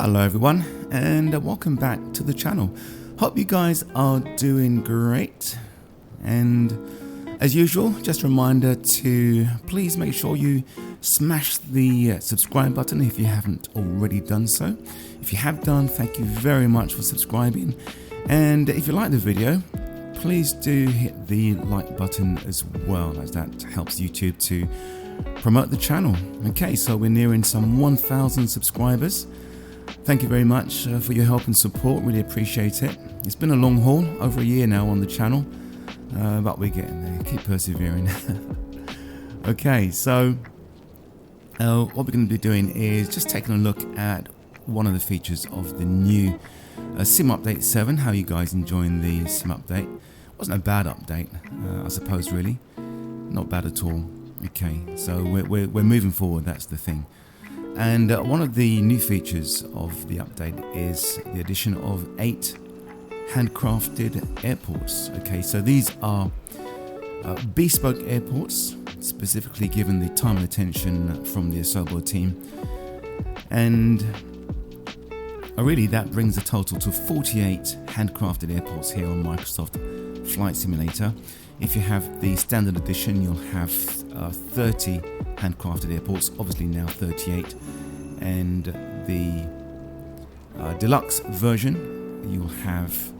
Hello everyone, and welcome back to the channel. Hope you guys are doing great, and as usual, just a reminder to please make sure you smash the subscribe button if you haven't already done so. If you have done, thank you very much for subscribing, and if you like the video, please do hit the like button as well, as that helps YouTube to promote the channel. Okay, so we're nearing some 1,000 subscribers. Thank you very much for your help and support, really appreciate it. It's been a long haul, over a year now on the channel, but we're getting there, keep persevering. Okay, so what we're going to be doing is just taking a look at one of the features of the new Sim Update 7, how you guys enjoying the Sim Update. Wasn't a bad update, I suppose, really, not bad at all. Okay, so we're moving forward, that's the thing. And one of the new features of the update is the addition of 8 handcrafted airports. Okay, so these are bespoke airports, specifically given the time and attention from the Asobo team. And really that brings the total to 48 handcrafted airports here on Microsoft Flight Simulator. If you have the standard edition, you'll have 30 handcrafted airports, obviously now 38, and the deluxe version you'll have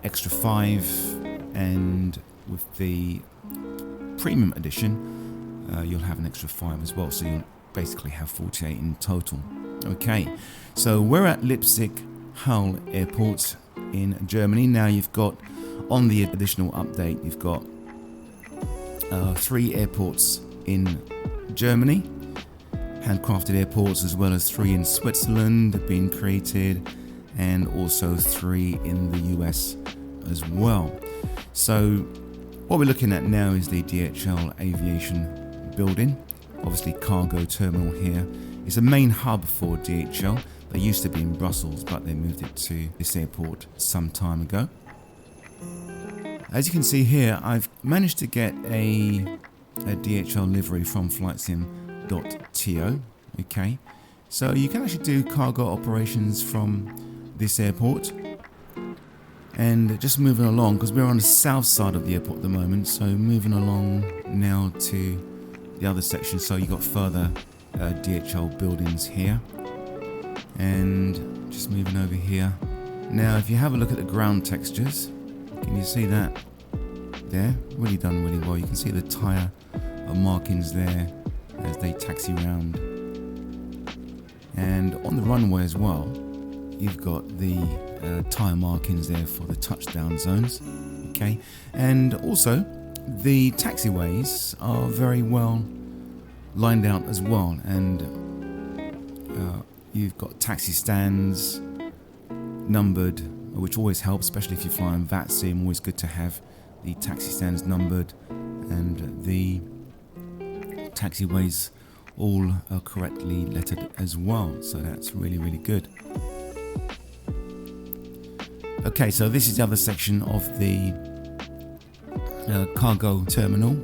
extra 5, and with the premium edition you'll have an extra 5 as well, so you'll basically have 48 in total. Okay, so we're at Leipzig Halle Airport in Germany. Now you've got, on the additional update, you've got 3 airports in Germany, handcrafted airports, as well as 3 in Switzerland have been created, and also 3 in the US as well. So what we're looking at now is the DHL Aviation building, obviously cargo terminal here. It's a main hub for DHL. They used to be in Brussels, but they moved it to this airport some time ago. As you can see here, I've managed to get a DHL livery from flightsim.to. Okay, so you can actually do cargo operations from this airport. And just moving along, because we're on the south side of the airport at the moment, so moving along now to the other section. So you've got further DHL buildings here, and just moving over here. Now if you have a look at the ground textures, can you see that there? Really done really well. You can see the tyre markings there as they taxi round. And on the runway as well, you've got the tyre markings there for the touchdown zones. Okay, and also the taxiways are very well lined out as well, and you've got taxi stands numbered, which always helps, especially if you fly in VATSIM. Always good to have the taxi stands numbered, and the taxiways all are correctly lettered as well, so that's really, really good. Okay, so this is the other section of the cargo terminal.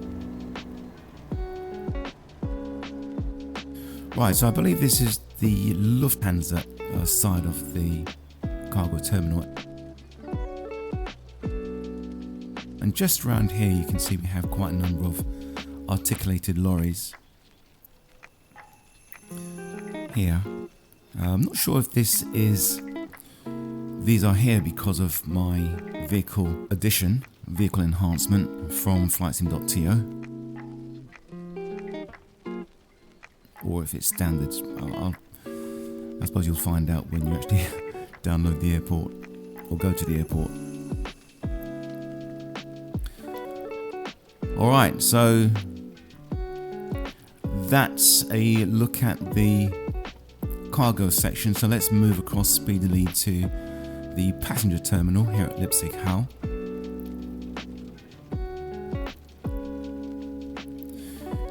Right, so I believe this is the Lufthansa side of the cargo terminal. And just around here you can see we have quite a number of articulated lorries here. I'm not sure if these are here because of my vehicle enhancement from flightsim.to, or if it's standards. I suppose you'll find out when you actually download the airport or go to the airport. Alright, so that's a look at the cargo section. So let's move across speedily to the passenger terminal here at Leipzig Halle.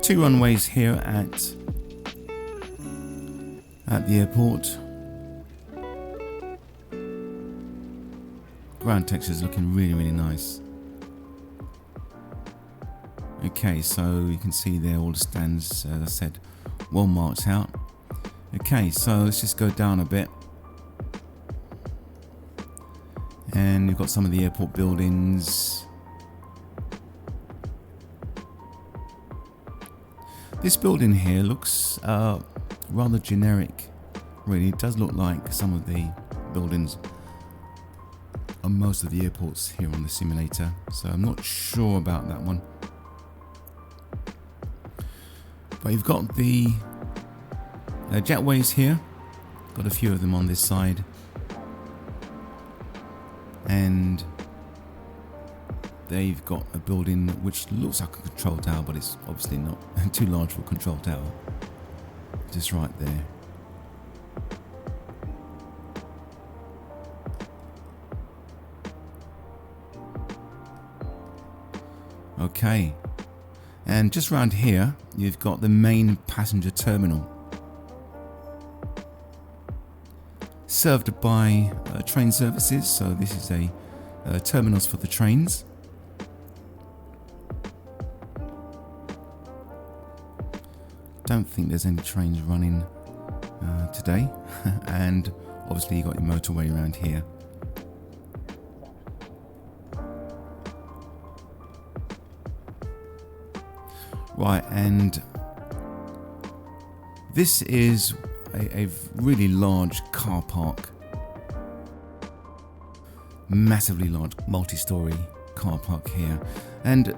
Two runways here at the airport. Ground texture is looking really, really nice. Okay, so you can see there all the stands, as I said, well marked out. Okay, so let's just go down a bit. And you've got some of the airport buildings. This building here looks rather generic, really. It does look like some of the buildings on most of the airports here on the simulator, so I'm not sure about that one. But you've got the jetways here, got a few of them on this side, and they've got a building which looks like a control tower, but it's obviously not too large for a control tower. Just right there. Okay, and just around here you've got the main passenger terminal, served by train services. So this is a terminus for the trains. Don't think there's any trains running today. And obviously you got your motorway around here. Right, and this is a really large car park, massively large multi-story car park here, and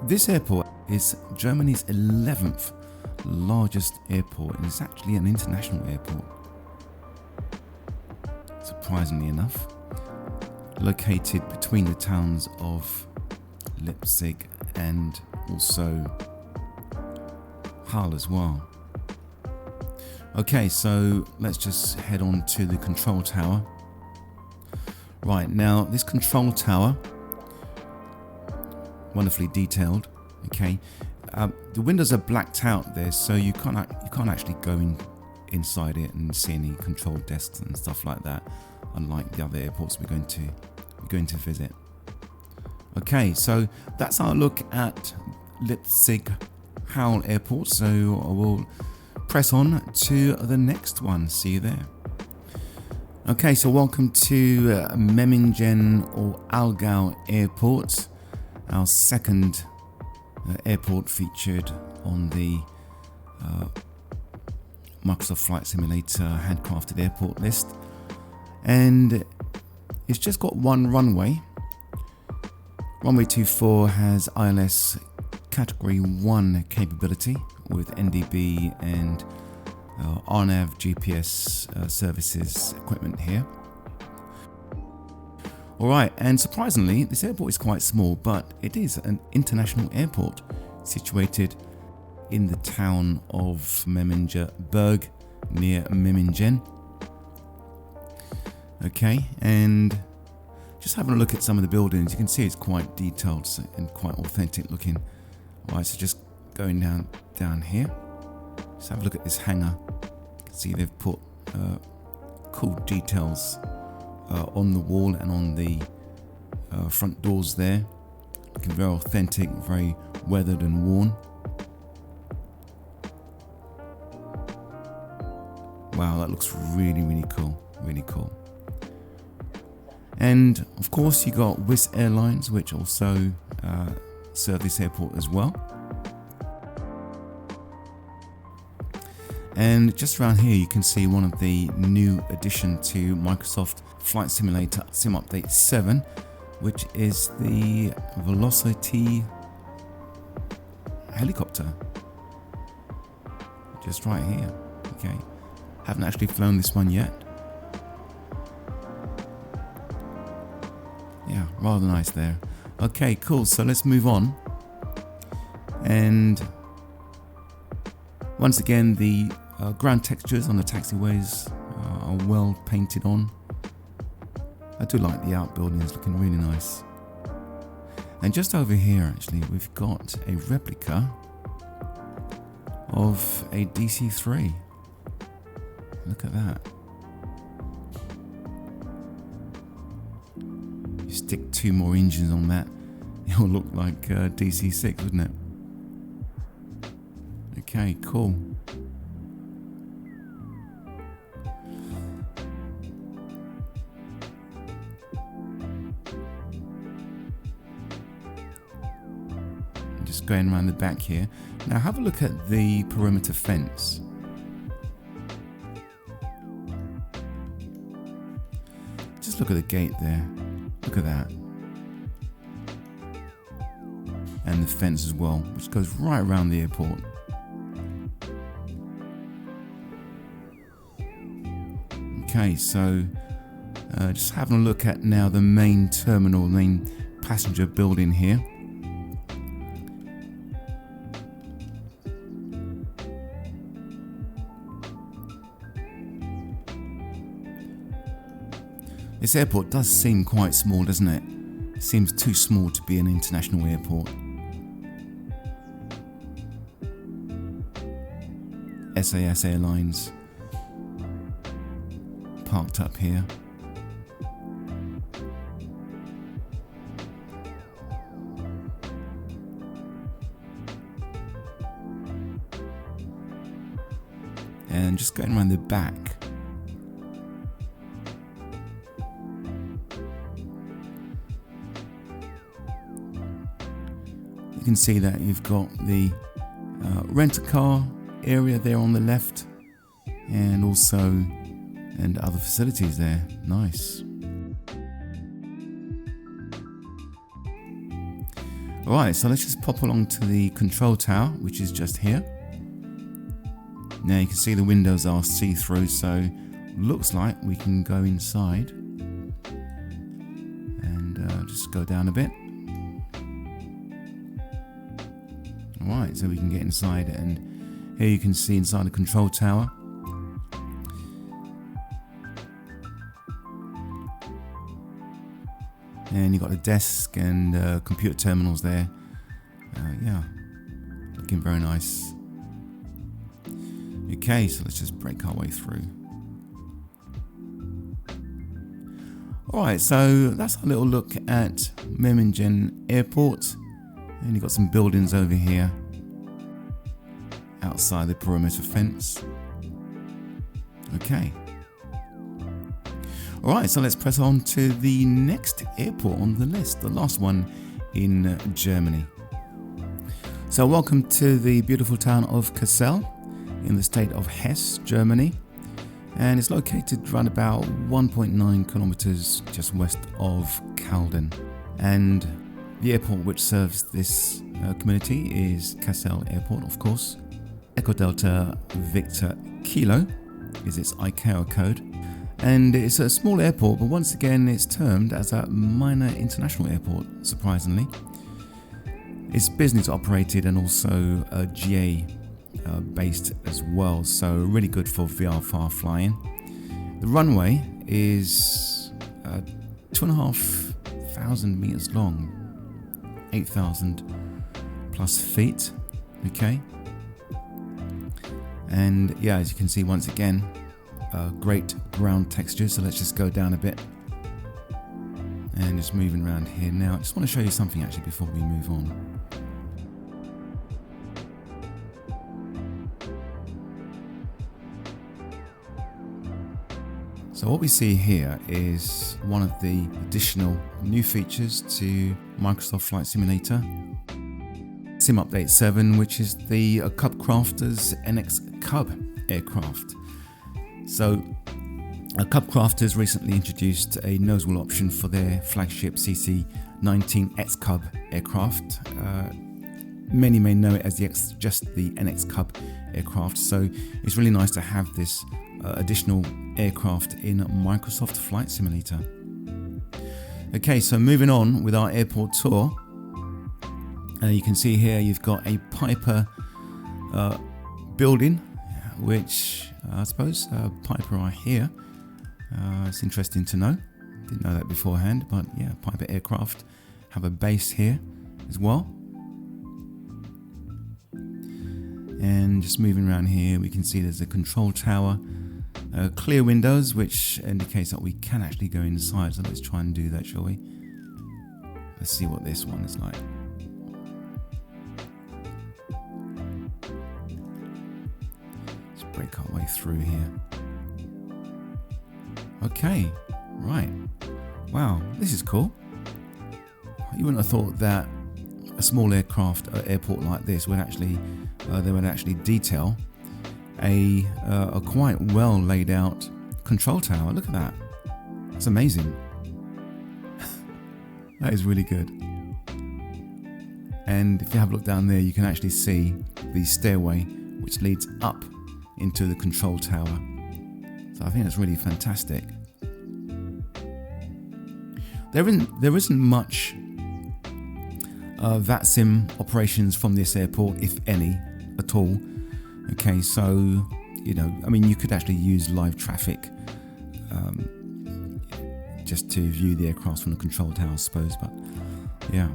this airport is Germany's 11th largest airport, and it's actually an international airport, surprisingly enough, located between the towns of Leipzig and also Halle as well. Okay, so let's just head on to the control tower. Right, now this control tower, wonderfully detailed. Okay, the windows are blacked out there, so you can't actually go inside it and see any control desks and stuff like that, unlike the other airports we're going to visit. Okay, so that's our look at Leipzig Halle Airport, so I will press on to the next one. See you there. Okay, so welcome to Memmingen or Lugano Airport, our second airport featured on the Microsoft Flight Simulator handcrafted airport list, and it's just got one runway. Runway 24 has ILS Category 1 capability with NDB and RNAV GPS services equipment here. Alright, and surprisingly, this airport is quite small, but it is an international airport situated in the town of Memmingen near Memmingen. Okay, and just having a look at some of the buildings, you can see it's quite detailed and quite authentic looking. Alright, so just going down here, just have a look at this hangar. You can see they've put cool details on the wall and on the front doors there. Looking very authentic, very weathered and worn. Wow, that looks really, really cool. Really cool. And of course you got Swiss Airlines, which also serve this airport as well. And just around here you can see one of the new addition to Microsoft Flight Simulator Sim Update 7, which is the Velocity helicopter. Just right here. Okay, haven't actually flown this one yet. Yeah, rather nice there. Okay, cool, so let's move on. And once again, the ground textures on the taxiways are well painted on. I do like the outbuildings, looking really nice. And just over here actually, we've got a replica of a DC-3. Look at that. You stick 2 more engines on that, it'll look like DC-6, wouldn't it? Okay, cool. just going around the back here. Now have a look at the perimeter fence. Just look at the gate there. Look at that. And the fence as well, which goes right around the airport. Okay, so just having a look at now the main terminal, main passenger building here. This airport does seem quite small, doesn't it? It seems too small to be an international airport. SAS Airlines parked up here. And just going around the back. You can see that you've got the rent-a-car area there on the left, and also other facilities there. Nice. Alright, so let's just pop along to the control tower, which is just here. Now you can see the windows are see-through, so looks like we can go inside and just go down a bit. Alright, so we can get inside, and here you can see inside the control tower. And you've got a desk and computer terminals there. Yeah, looking very nice. Okay, so let's just break our way through. Alright, so that's a little look at Memmingen Airport. And you've got some buildings over here outside the perimeter fence. Okay. Alright, so let's press on to the next airport on the list, the last one in Germany. So welcome to the beautiful town of Kassel in the state of Hesse, Germany. And it's located around about 1.9 kilometers just west of Calden. And the airport which serves this community is Kassel Airport, of course. Echo Delta Victor Kilo is its ICAO code. And it's a small airport, but once again it's termed as a minor international airport, surprisingly. It's business operated and also GA based as well, so really good for VFR flying. The runway is 2,500 meters long, 8,000 plus feet. Okay. And yeah, as you can see, once again, great ground texture. So let's just go down a bit and just moving around here. Now I just want to show you something actually before we move on. So what we see here is one of the additional new features to Microsoft Flight Simulator Sim Update 7, which is the Cub Crafters NX Cub aircraft. So Cub Crafters recently introduced a nose wheel option for their flagship CC-19X Cub aircraft. Many may know it as just the NX Cub aircraft, so it's really nice to have this additional aircraft in Microsoft Flight Simulator. Okay, so moving on with our airport tour. You can see here you've got a Piper building, which I suppose Piper are here. It's interesting to know. Didn't know that beforehand, but yeah, Piper aircraft have a base here as well. And just moving around here, we can see there's a control tower, clear windows, which indicates that we can actually go inside. So let's try and do that, shall we? Let's see what this one is like. Let's break our way through here. Okay, right. Wow, this is cool. You wouldn't have thought that a small airport like this would actually they would actually detail a quite well laid out control tower. Look at that. It's amazing. That is really good. And if you have a look down there, you can actually see the stairway which leads up into the control tower. So I think that's really fantastic. There isn't much VATSIM operations from this airport, if any, at all. Okay, so, you know, I mean, you could actually use live traffic just to view the aircraft from the control tower, I suppose, but yeah.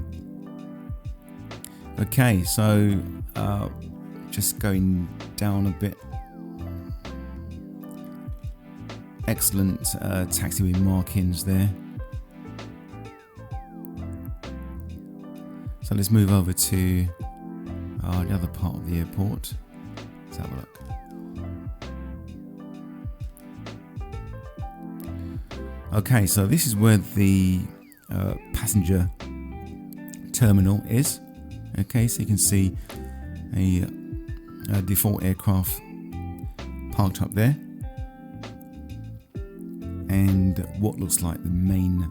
Okay, so just going down a bit. Excellent taxiway markings there. So let's move over to the other part of the airport. Let's have a look. Okay, so this is where the passenger terminal is. Okay, so you can see a default aircraft parked up there, and what looks like the main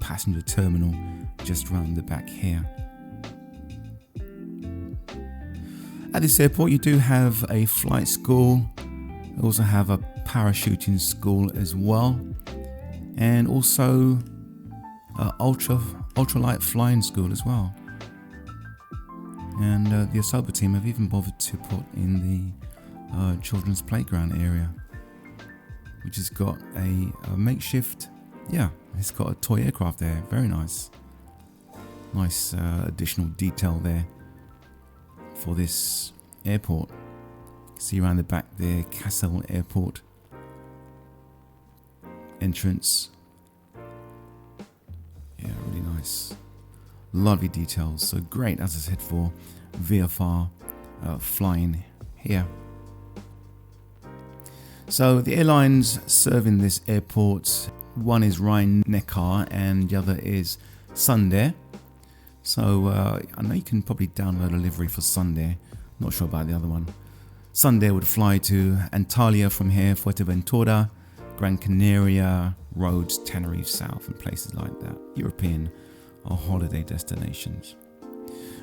passenger terminal just around the back here. At this airport you do have a flight school, you also have a parachuting school as well, and also ultralight flying school as well. And the Asoba team have even bothered to put in the children's playground area, which has got a makeshift, yeah, it's got a toy aircraft there. Very nice. Nice additional detail there for this airport. You can see around the back there, Kassel Airport entrance. Yeah, really nice. Lovely details. So great, as I said, for VFR flying here. So the airlines serving this airport, one is Rhein-Neckar and the other is Sundair. So I know you can probably download a livery for Sundair. Not sure about the other one. Sundair would fly to Antalya from here, Fuerteventura, Gran Canaria, Rhodes, Tenerife South, and places like that. European or holiday destinations.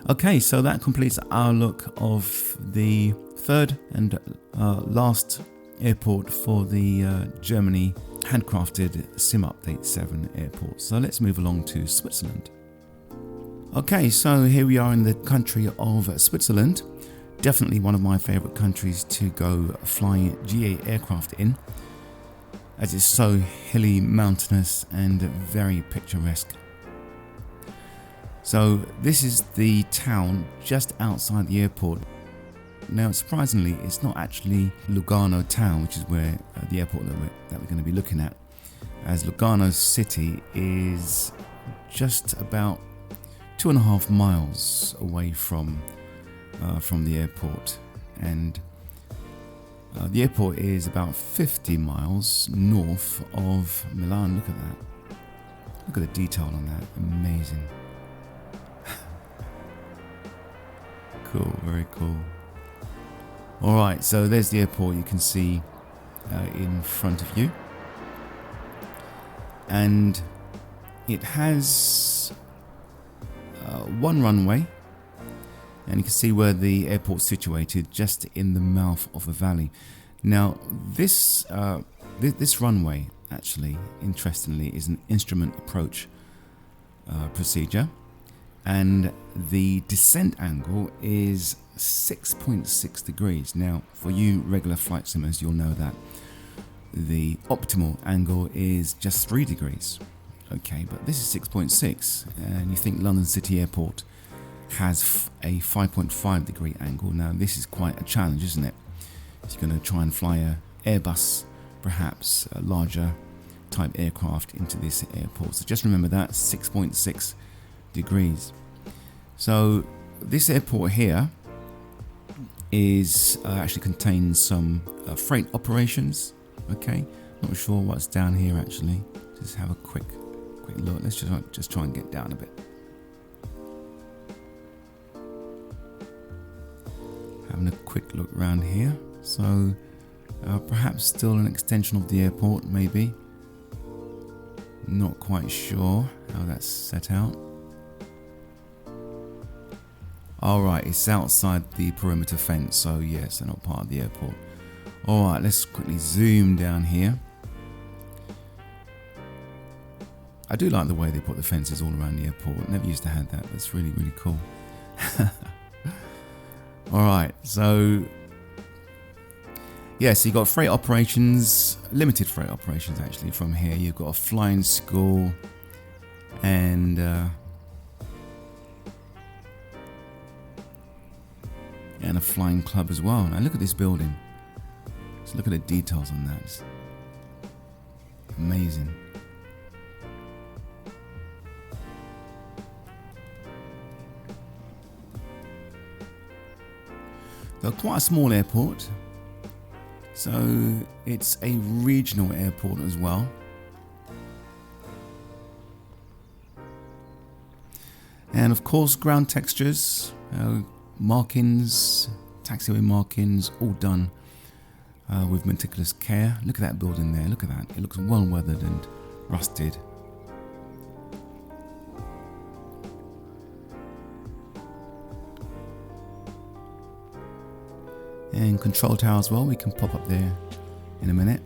Okay, so that completes our look of the third and last airport for the Germany handcrafted Sim Update 7 airport. So let's move along to Switzerland. Okay, so here we are in the country of Switzerland. Definitely one of my favorite countries to go fly GA aircraft in, as it's so hilly, mountainous and very picturesque. So this is the town just outside the airport. Now surprisingly, it's not actually Lugano town, which is where the airport that we're going to be looking at, as Lugano city is just about 2.5 miles away from the airport, and the airport is about 50 miles north of Milan. Look at that. Look at the detail on that. Amazing. Cool, very cool. Alright, so there's the airport you can see in front of you. And it has one runway, and you can see where the airport's situated, just in the mouth of a valley. Now this runway, actually, interestingly, is an instrument approach procedure, and the descent angle is 6.6 degrees. Now for you regular flight simmers, you'll know that the optimal angle is just 3 degrees. Okay, but this is 6.6, and you think London City Airport has a 5.5 degree angle. Now this is quite a challenge, isn't it? If you're going to try and fly a Airbus, perhaps a larger type aircraft, into this airport. So just remember that, 6.6 degrees. So this airport here is actually contains some freight operations. Okay, not sure what's down here actually. Just have a quick look. Let's just try and get down a bit. Having a quick look around here. So perhaps still an extension of the airport, maybe. Not quite sure how that's set out. Alright, it's outside the perimeter fence, so yes, they're not part of the airport. Alright, let's quickly zoom down here. I do like the way they put the fences all around the airport. Never used to have that. That's really, really cool. Alright, so yeah, so you've got freight operations, limited freight operations actually from here. You've got a flying school and a flying club as well. Now look at this building. Just look at the details on that. It's amazing. So quite a small airport. So it's a regional airport as well. And of course ground textures, markings, taxiway markings, all done with meticulous care. Look at that building there, look at that. It looks well weathered and rusted. And control tower as well, we can pop up there in a minute.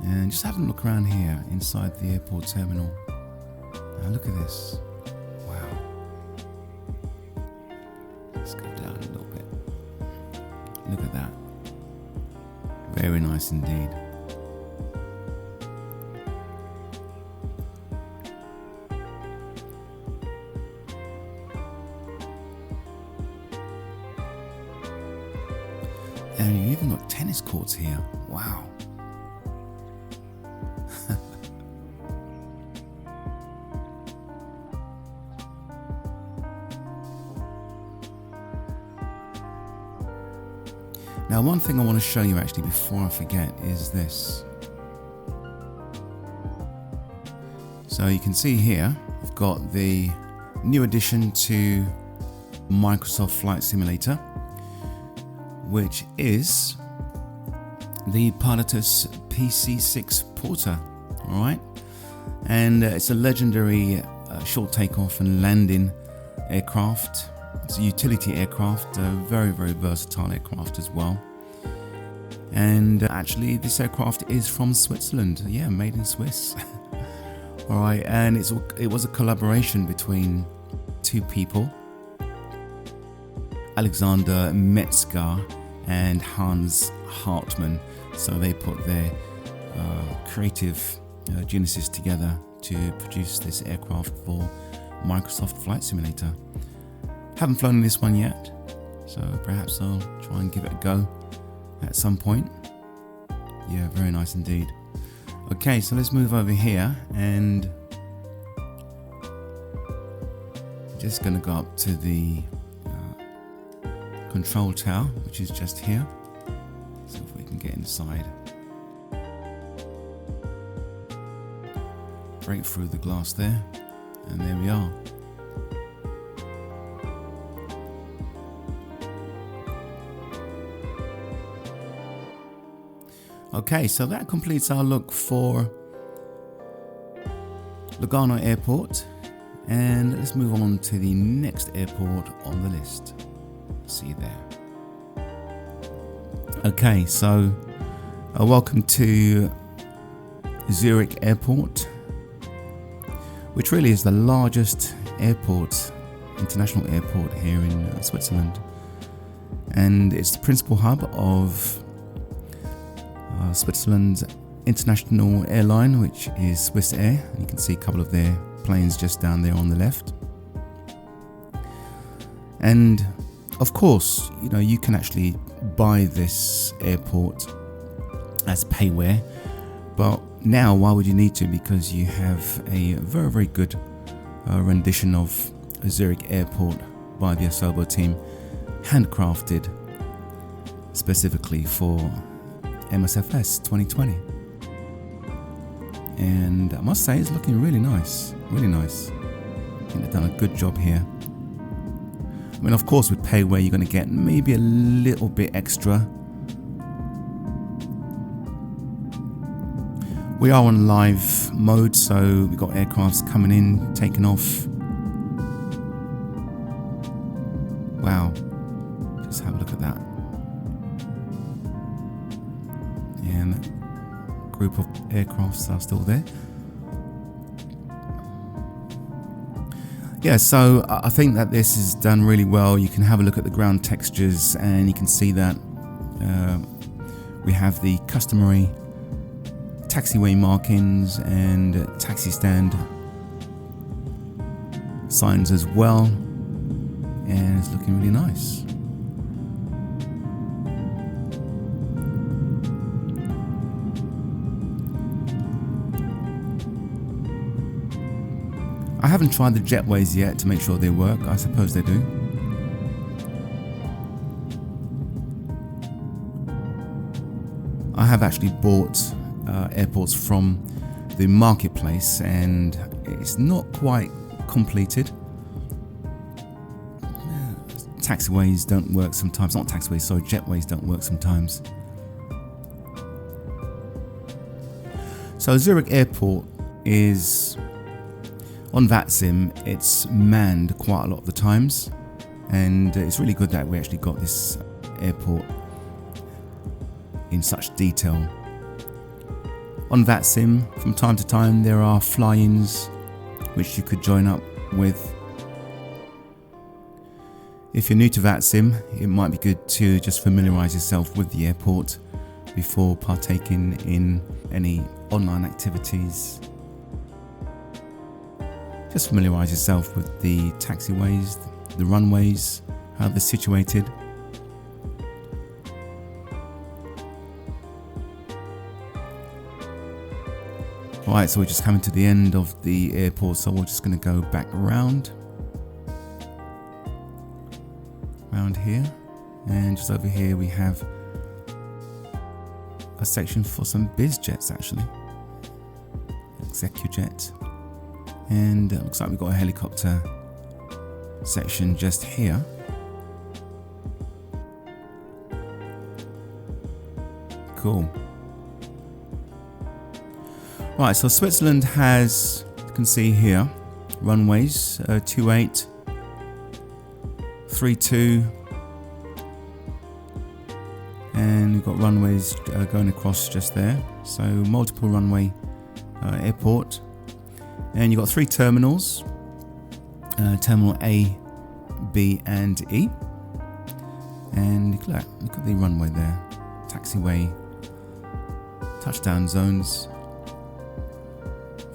And just having a look around here inside the airport terminal. Now look at this. Wow. Let's go down a little bit. Look at that. Very nice indeed. And you even got tennis courts here. Wow. Now, one thing I want to show you actually before I forget is this. So you can see here, we've got the new addition to Microsoft Flight Simulator, which is the Pilatus PC6 Porter, all right? And it's a legendary short takeoff and landing aircraft. It's a utility aircraft, a very, very versatile aircraft as well. And actually this aircraft is from Switzerland. Yeah, made in Swiss. All right, and it was a collaboration between two people, Alexander Metzger and Hans Hartmann. So they put their creative genesis together to produce this aircraft for Microsoft Flight Simulator. Haven't flown this one yet, so perhaps I'll try and give it a go at some point. Yeah, very nice indeed. Okay, so let's move over here and just going to go up to the control tower, which is just here. See if we can get inside. Break through the glass there, and there we are. Okay, so that completes our look for Lugano Airport, and let's move on to the next airport on the list. See you there. Okay, so welcome to Zurich Airport, which really is the largest airport, international airport here in Switzerland, and it's the principal hub of Switzerland's international airline, which is Swiss Air. You can see a couple of their planes just down there on the left. And of course, you can actually buy this airport as payware, but now why would you need to? Because you have a very, very good rendition of Zurich Airport by the Asobo team, handcrafted specifically for Msfs 2020. And I must say, it's looking really nice, really nice. I think they've done a good job here. I mean, of course, with payware, you're going to get maybe a little bit extra. We are on live mode, so we've got aircrafts coming in, taking off. Wow, just have a look at that. And a group of aircrafts are still there. Yeah, so I think that this is done really well. You can have a look at the ground textures and you can see that we have the customary taxiway markings and taxi stand signs as well, and it's looking really nice. I haven't tried the jetways yet to make sure they work. I suppose they do. I have actually bought airports from the marketplace and it's not quite completed. Taxiways don't work sometimes. Not taxiways, sorry, jetways don't work sometimes. So Zurich Airport is on VATSIM, it's manned quite a lot of the times, and it's really good that we actually got this airport in such detail. On VATSIM, from time to time, there are fly-ins which you could join up with. If you're new to VATSIM, it might be good to just familiarise yourself with the airport before partaking in any online activities. Just familiarise yourself with the taxiways, the runways, how they're situated. Alright, so we're just coming to the end of the airport, so we're just going to go back around here, and just over here we have a section for some biz jets actually, ExecuJet. And it looks like we've got a helicopter section just here. Cool. Right, so Switzerland has, you can see here, runways 28, 32, and we've got runways going across just there. So multiple runway airport. And you've got 3 terminals, terminal A, B and E. And look at the runway there, taxiway, touchdown zones,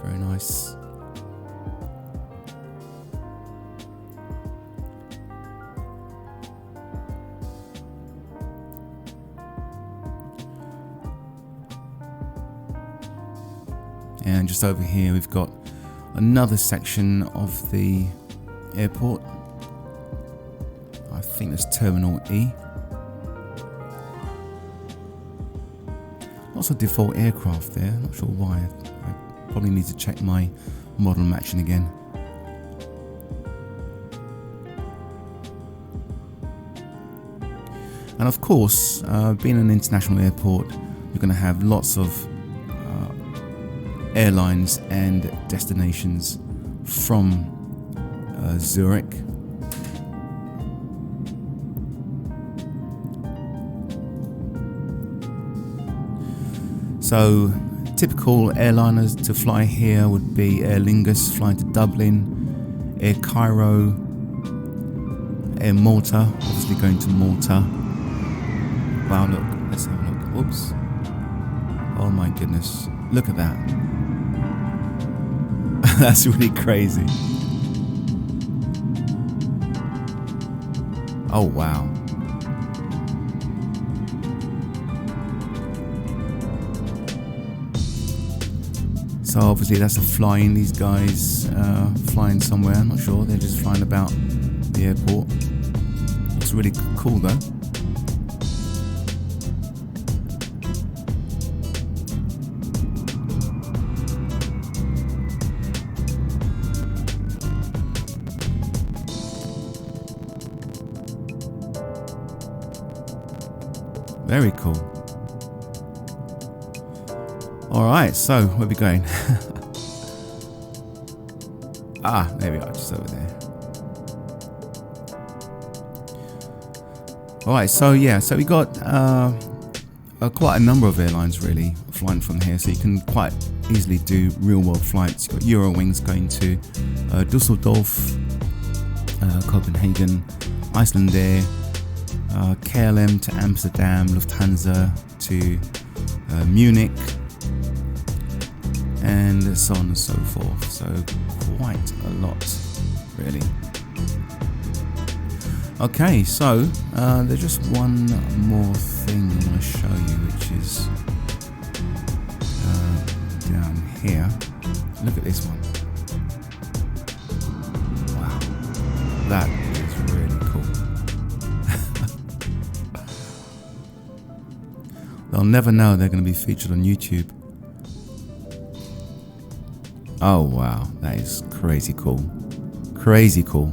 very nice. And just over here we've got another section of the airport. I think that's Terminal E. Lots of default aircraft there, not sure why. I probably need to check my model matching again. And of course, being an international airport, you're going to have lots of airlines and destinations from Zurich. So typical airliners to fly here would be Aer Lingus flying to Dublin, Air Cairo, Air Malta, obviously going to Malta. Wow, look, let's have a look. Whoops. Oh my goodness, look at that. That's really crazy. Oh wow. So obviously that's a flying, these guys flying somewhere, I'm not sure, they're just flying about the airport. Looks really cool though. Very cool. Alright, so where are we going? Ah, there we are, just over there. Alright, so yeah, so we got quite a number of airlines really flying from here, so you can quite easily do real world flights. You've got Eurowings going to Dusseldorf, Copenhagen, Iceland Air, KLM to Amsterdam, Lufthansa to Munich, and so on and so forth. So quite a lot really. Okay, so there's just one more thing I want to show you, which is down here. Look at this one. Wow, that is really cool. They'll never know they're going to be featured on YouTube. Oh wow, that is crazy cool. Crazy cool.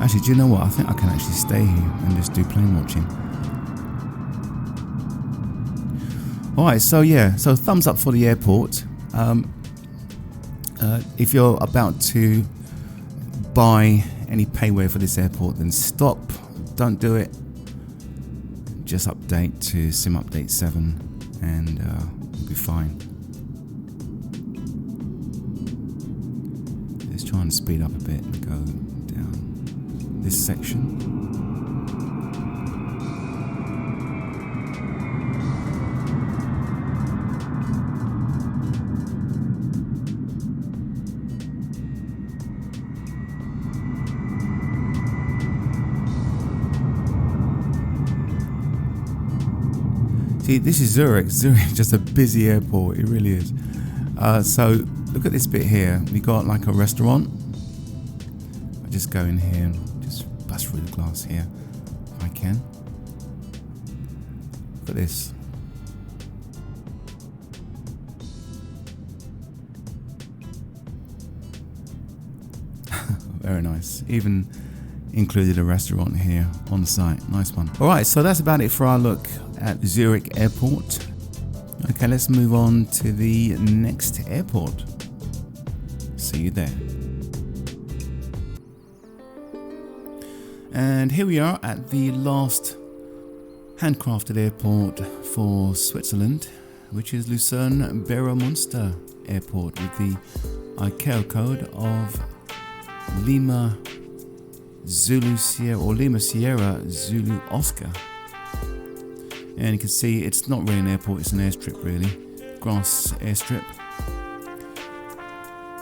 Actually, do you know what? I think I can actually stay here and just do plane watching. Alright, so yeah, so thumbs up for the airport. If you're about to buy any payware for this airport, then stop. Don't do it. Just update to SIM update 7 and you'll be fine. Let's try and speed up a bit and go down this section. See, this is Zurich. Zurich is just a busy airport. It really is. So look at this bit here. We got like a restaurant. I just go in here and just bust through the glass here if I can. Look at this. Very nice. Even included a restaurant here on the site. Nice one. All right, so that's about it for our look at Zurich Airport. Okay, let's move on to the next airport. See you there. And here we are at the last handcrafted airport for Switzerland, which is Lucerne Airport with the ICAO code of Lima Zulu Sierra or Lima Sierra Zulu Oscar. And you can see it's not really an airport, it's an airstrip really, grass airstrip.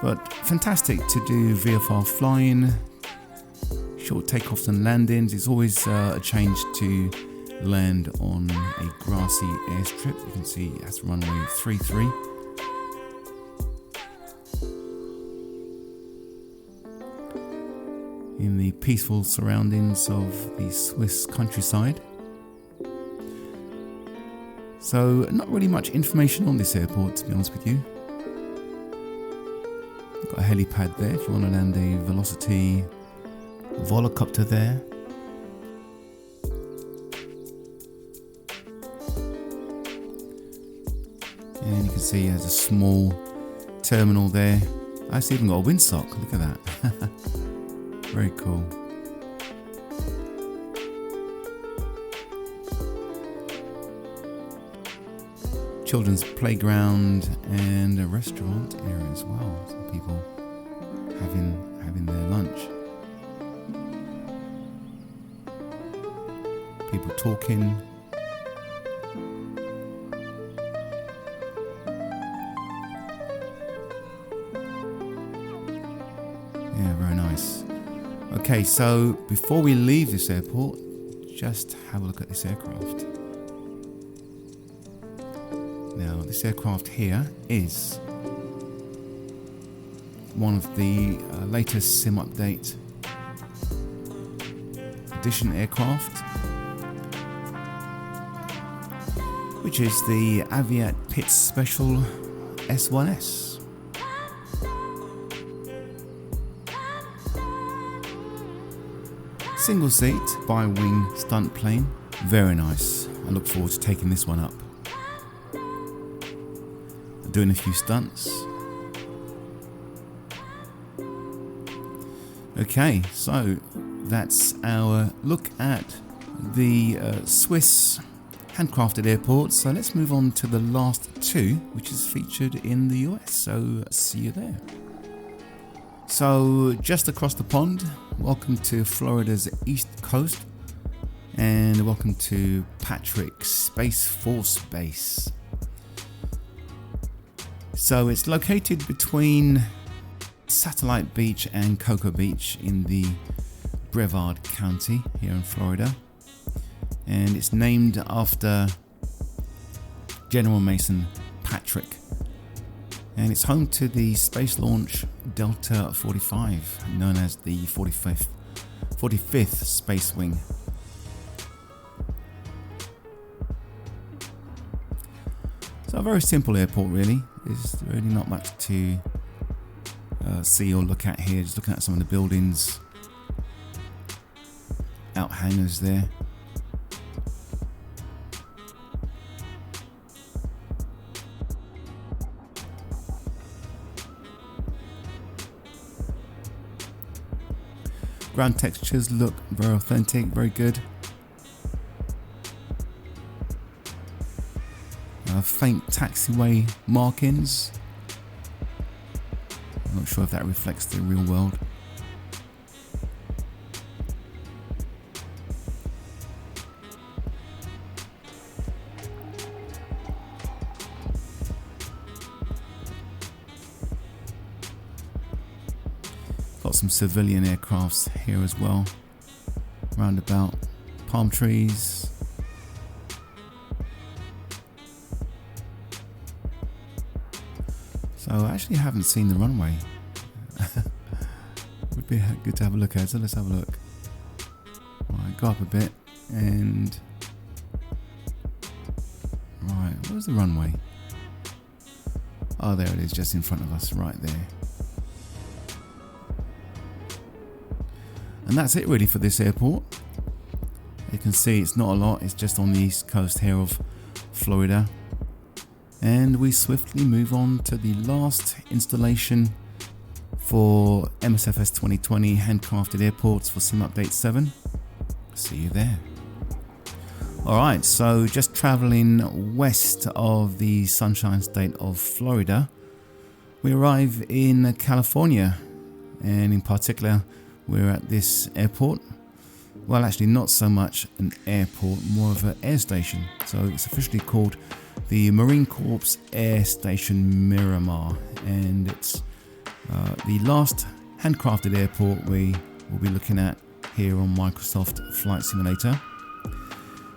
But fantastic to do VFR flying, short takeoffs and landings. It's always a change to land on a grassy airstrip. You can see that's runway 33. In the peaceful surroundings of the Swiss countryside. So not really much information on this airport, to be honest with you. Got a helipad there if you want to land a Velocity volocopter there. And you can see there's a small terminal there. I actually even got a windsock, look at that. Very cool. Children's playground and a restaurant area as well. Some people having their lunch. People talking. Yeah, very nice. Okay, so before we leave this airport, just have a look at this aircraft. Now, this aircraft here is one of the latest sim update edition aircraft, which is the Aviat Pitts Special S1S. Single seat bi-wing stunt plane, very nice. I look forward to taking this one up, doing a few stunts. Okay, so that's our look at the Swiss handcrafted airports. So let's move on to the last two, which is featured in the US. So see you there. So just across the pond, welcome to Florida's East Coast, and welcome to Patrick Space Force Base. So it's located between Satellite Beach and Cocoa Beach in the Brevard County here in Florida, and it's named after General Mason Patrick, and it's home to the Space Launch Delta 45, known as the 45th Space Wing. So a very simple airport really. There's really not much to see or look at here. Just looking at some of the buildings, out hangars there. Ground textures look very authentic, very good. Faint taxiway markings. I'm not sure if that reflects the real world. Got some civilian aircrafts here as well. Roundabout, palm trees. So I actually haven't seen the runway. Would be good to have a look at, so let's have a look. Right, go up a bit and... Right, where's the runway? Oh, there it is, just in front of us, right there. And that's it really for this airport. You can see it's not a lot, it's just on the east coast here of Florida. And we swiftly move on to the last installation for Msfs 2020 handcrafted airports for Sim Update 7. See you there. Alright, so just traveling west of the Sunshine State of Florida, we arrive in California, and in particular we're at this airport. Well, actually not so much an airport, more of an air station. So it's officially called the Marine Corps Air Station Miramar, and it's the last handcrafted airport we will be looking at here on Microsoft Flight Simulator.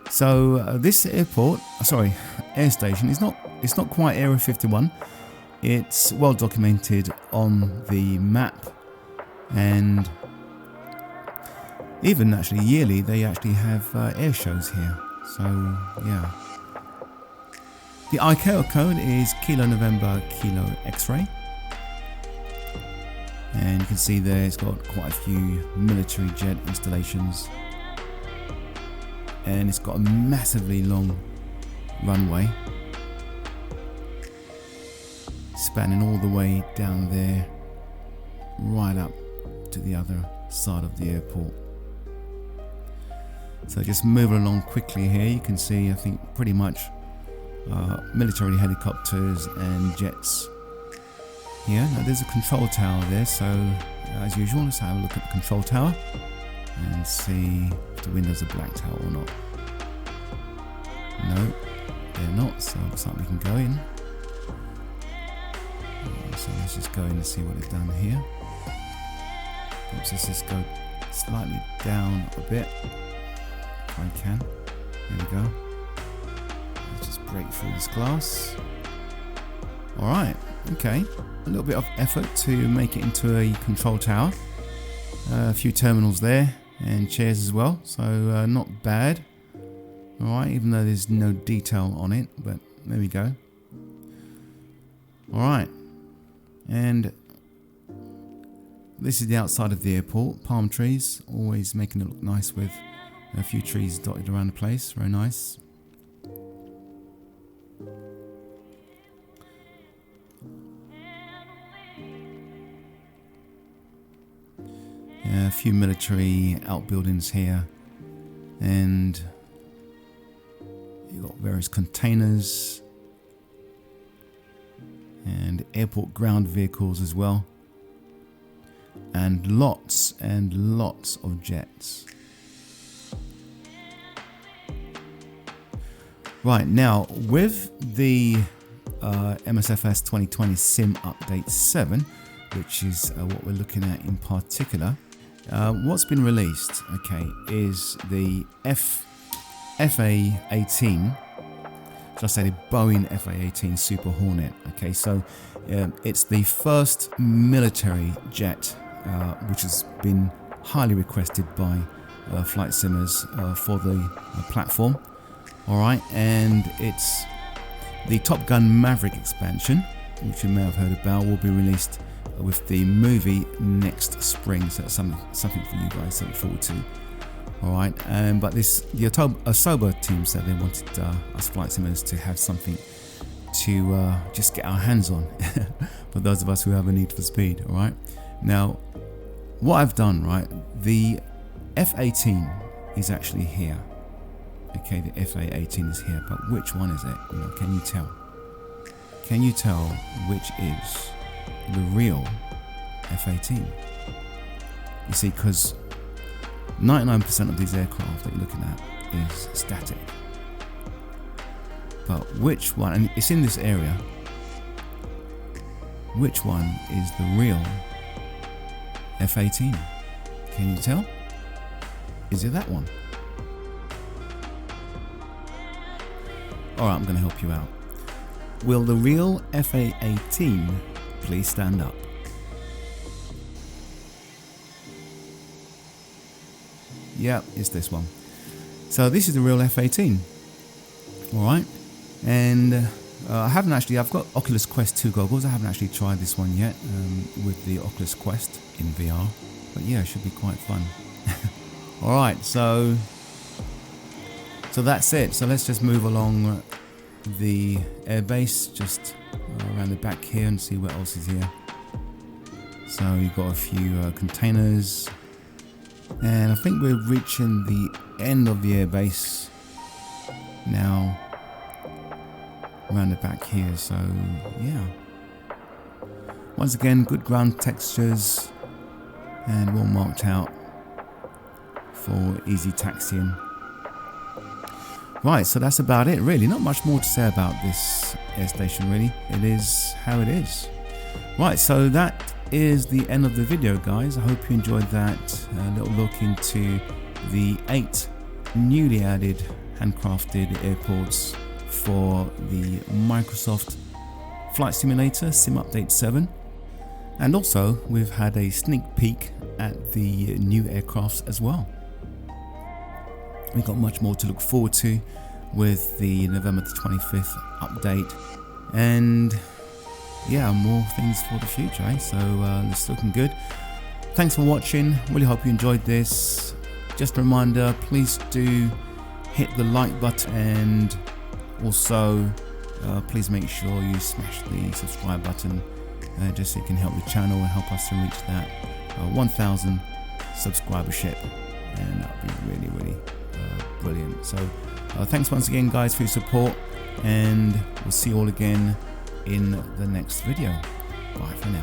So this air station is not quite Area 51. It's well documented on the map, and even actually yearly they actually have air shows here. So yeah. The ICAO code is Kilo November Kilo X-Ray, and you can see there it's got quite a few military jet installations, and it's got a massively long runway spanning all the way down there right up to the other side of the airport. So just moving along quickly here, you can see I think pretty much military helicopters and jets here. Now there's a control tower there, so as usual let's have a look at the control tower and see if the windows are blacked out or not. No, they're not, so it looks like we can go in. So let's just go in and see what they've done here. Oops, let's just go slightly down a bit if I can. There we go. Let's just break through this glass. Alright, okay. A little bit of effort to make it into a control tower. A few terminals there and chairs as well, so not bad. Alright, even though there's no detail on it, but there we go. Alright, and this is the outside of the airport. Palm trees, always making it look nice with a few trees dotted around the place. Very nice. A few military outbuildings here, and you've got various containers and airport ground vehicles as well, and lots of jets. Right, now with the Msfs 2020 Sim Update 7, which is what we're looking at in particular, what's been released, okay, is the FA-18, should I say the Boeing FA-18 Super Hornet. Okay, so it's the first military jet which has been highly requested by flight simmers for the platform. Alright, and it's the Top Gun Maverick expansion, which you may have heard about, will be released with the movie next spring, so that's something for you guys to look forward to. Alright, but the Asoba team said they wanted us flight simmers to have something to just get our hands on for those of us who have a need for speed. Alright, now what I've done, right, the F-18 is actually here. Okay, the FA-18 is here, but which one is it? You know, can you tell? Can you tell which is the real F-18? You see, because 99% of these aircraft that you're looking at is static. But which one, and it's in this area, which one is the real F-18? Can you tell? Is it that one? Alright, I'm going to help you out. Will the real FA-18 please stand up? Yeah, it's this one. So this is the real F-18. Alright, and I've got Oculus Quest 2 goggles. I haven't actually tried this one yet with the Oculus Quest in VR, but yeah, it should be quite fun. Alright, so that's it. So let's just move along the airbase, just around the back here, and see what else is here. So you've got a few containers, and I think we're reaching the end of the airbase now around the back here. So yeah, once again, good ground textures and well marked out for easy taxiing. Right, so that's about it really. Not much more to say about this air station really. It is how it is. Right, so that is the end of the video, guys. I hope you enjoyed that little look into the 8 newly added handcrafted airports for the Microsoft Flight Simulator Sim Update 7. And also we've had a sneak peek at the new aircrafts as well. We've got much more to look forward to with the November the 25th update, and yeah, more things for the future, eh? So it's looking good. Thanks for watching. Really hope you enjoyed this. Just a reminder, please do hit the like button, and also please make sure you smash the subscribe button just so you can help the channel and help us to reach that 1,000 subscribership, and that would be really, really brilliant. So thanks once again, guys, for your support, and we'll see you all again in the next video. Bye for now.